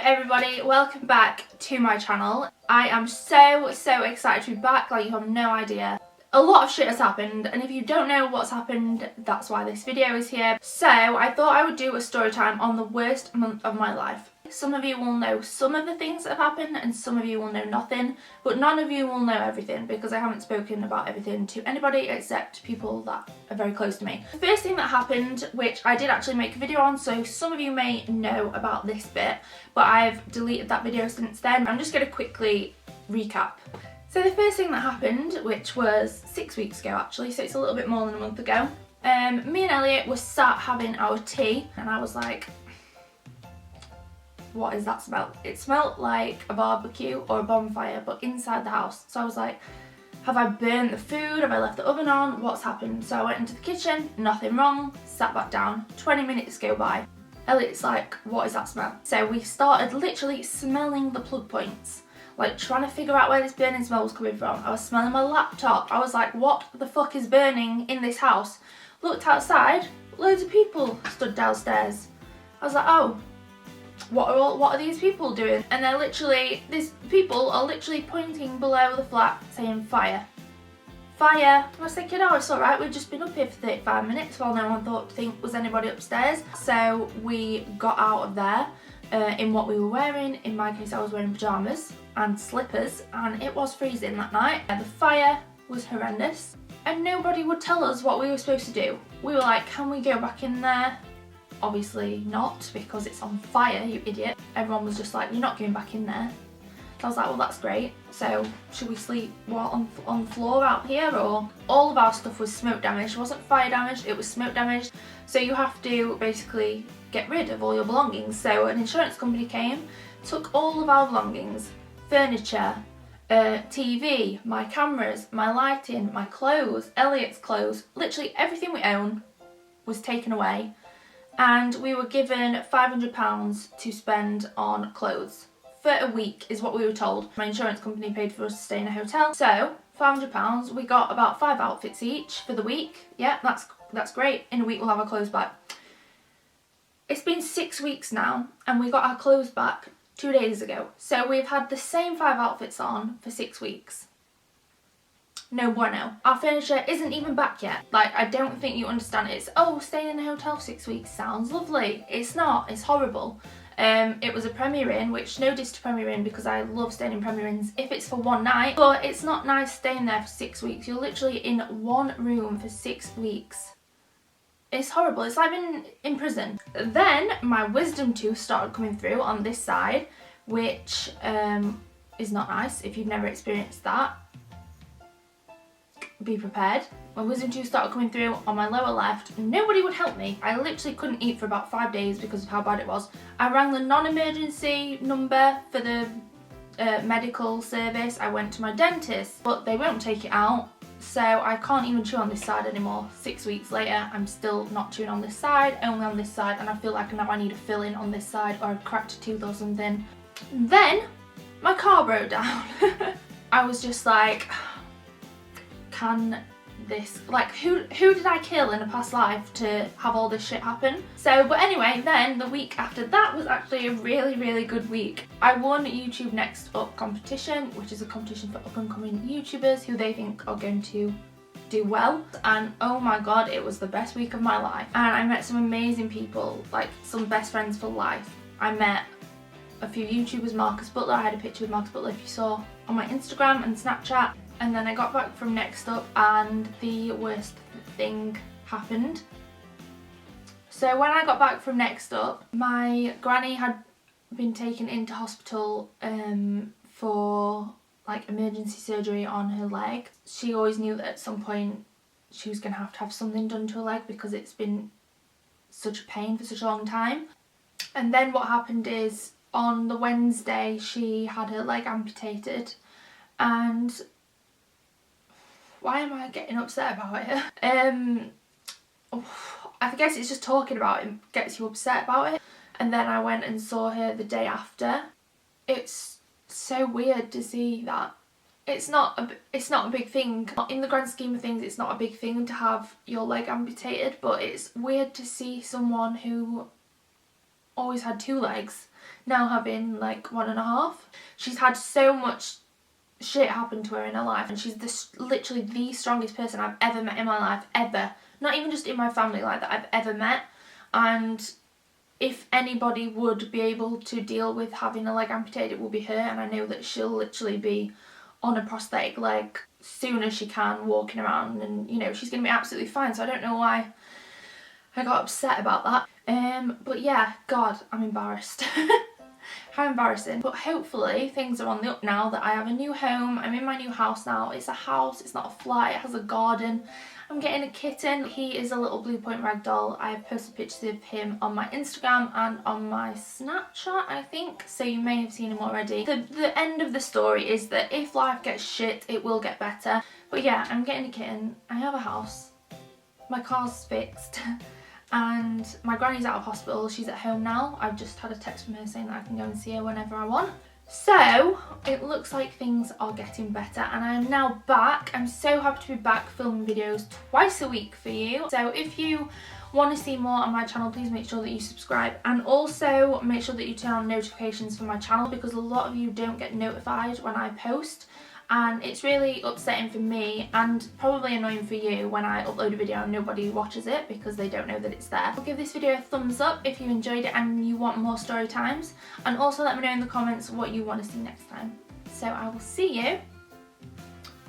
everybody, welcome back to my channel. I am so excited to be back, like you have no idea. A lot of shit has happened, and if you don't know what's happened, that's why this video is here. So I thought I would do a story time on the worst month of my life. Some of you will know some of the things that have happened and some of you will know nothing, but none of you will know everything because I haven't spoken about everything to anybody except people that are very close to me. The first thing that happened, which I did actually make a video on, so some of you may know about this bit, but I've deleted that video since then. I'm just going to quickly recap. So the first thing that happened, which was 6 weeks ago actually, so it's a little bit more than a month ago, me and Elliot were sat having our tea and I was like, what is that smell? It smelled like a barbecue or a bonfire, but inside the house. So I was like, have I burnt the food? Have I left the oven on? What's happened? So I went into the kitchen, nothing wrong, sat back down. 20 minutes go by. Elliot's like, what is that smell? So we started literally smelling the plug points, like trying to figure out where this burning smell was coming from. I was smelling my laptop. I was like, what the fuck is burning in this house? Looked outside, loads of people stood downstairs. I was like, oh, what are these people doing? And they're literally, these people are literally pointing below the flat saying fire. Fire. I was thinking, oh, it's alright, we've just been up here for 35 minutes while no one thought to think was anybody upstairs. So we got out of there in what we were wearing. In my case I was wearing pyjamas and slippers and it was freezing that night. The fire was horrendous and nobody would tell us what we were supposed to do. We were like, can we go back in there? Obviously not, because it's on fire, you idiot. Everyone was just like, you're not going back in there. So I was like, well, that's great. So should we sleep on the floor out here? Or all of our stuff was smoke damaged. It wasn't fire damaged, it was smoke damaged. So you have to basically get rid of all your belongings. So an insurance company came, took all of our belongings, furniture, TV, my cameras, my lighting, my clothes, Elliot's clothes, literally everything we own was taken away. And we were given £500 to spend on clothes for a week is what we were told. My insurance company paid for us to stay in a hotel. So £500, we got about 5 outfits each for the week. Yeah, that's great. In a week we'll have our clothes back. It's been 6 weeks now and we got our clothes back 2 days ago. So we've had the same 5 outfits on for 6 weeks. No bueno. Our furniture isn't even back yet. Like, I don't think you understand. It's, oh, staying in a hotel for 6 weeks sounds lovely. It's not. It's horrible. It was a Premier Inn, which no diss to Premier Inn because I love staying in Premier Inns if it's for one night. But it's not nice staying there for 6 weeks. You're literally in one room for 6 weeks. It's horrible. It's like being in prison. Then my wisdom tooth started coming through on this side, which is not nice if you've never experienced that. Be prepared. My wisdom tooth started coming through on my lower left. Nobody would help me. I literally couldn't eat for about 5 days because of how bad it was. I rang the non-emergency number for the medical service. I went to my dentist, but they won't take it out. So I can't even chew on this side anymore. 6 weeks later, I'm still not chewing on this side, only on this side, and I feel like now I need a fill-in on this side or a cracked tooth or something. Then my car broke down. I was just like, can this, like, who did I kill in a past life to have all this shit happen? So, but anyway, then the week after that was actually a really good week. I won YouTube Next Up competition, which is a competition for up and coming YouTubers who they think are going to do well, and oh my god, it was the best week of my life. And I met some amazing people, like some best friends for life. I met a few YouTubers, Marcus Butler. I had a picture with Marcus Butler if you saw on my Instagram and Snapchat. And then I got back from Next Up and the worst thing happened. So when I got back from Next Up, my granny had been taken into hospital for like emergency surgery on her leg. She always knew that at some point she was going to have something done to her leg because it's been such a pain for such a long time. And then what happened is on the Wednesday she had her leg amputated, and why am I getting upset about it? I guess it's just talking about it gets you upset about it. And then I went and saw her the day after. It's so weird to see that. It's not a big thing. In the grand scheme of things, it's not a big thing to have your leg amputated, but it's weird to see someone who always had 2 legs now having like 1.5. She's had so much shit happen to her in her life, and she's literally the strongest person I've ever met in my life, ever. Not even just in my family, like that I've ever met. And if anybody would be able to deal with having a leg amputated, it will be her, and I know that she'll literally be on a prosthetic leg soon as she can, walking around, and you know, she's going to be absolutely fine. So I don't know why I got upset about that. But yeah, God, I'm embarrassed. How embarrassing. But hopefully things are on the up now that I have a new home. I'm in my new house now. It's a house, it's not a flat, it has a garden. I'm getting a kitten. He is a little Blue Point ragdoll. I have posted pictures of him on my Instagram and on my Snapchat, I think, so you may have seen him already. The end of the story is that if life gets shit, it will get better. But yeah, I'm getting a kitten. I have a house. My car's fixed. And my granny's out of hospital. She's at home now. I've just had a text from her saying that I can go and see her whenever I want. So it looks like things are getting better, and I am now back. I'm so happy to be back filming videos twice a week for you. So if you want to see more on my channel, please make sure that you subscribe, and also make sure that you turn on notifications for my channel, because a lot of you don't get notified when I post, and it's really upsetting for me and probably annoying for you when I upload a video and nobody watches it because they don't know that it's there. Give this video a thumbs up if you enjoyed it and you want more story times, and also let me know in the comments what you want to see next time. So I will see you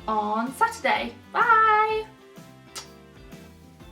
on Saturday. Bye!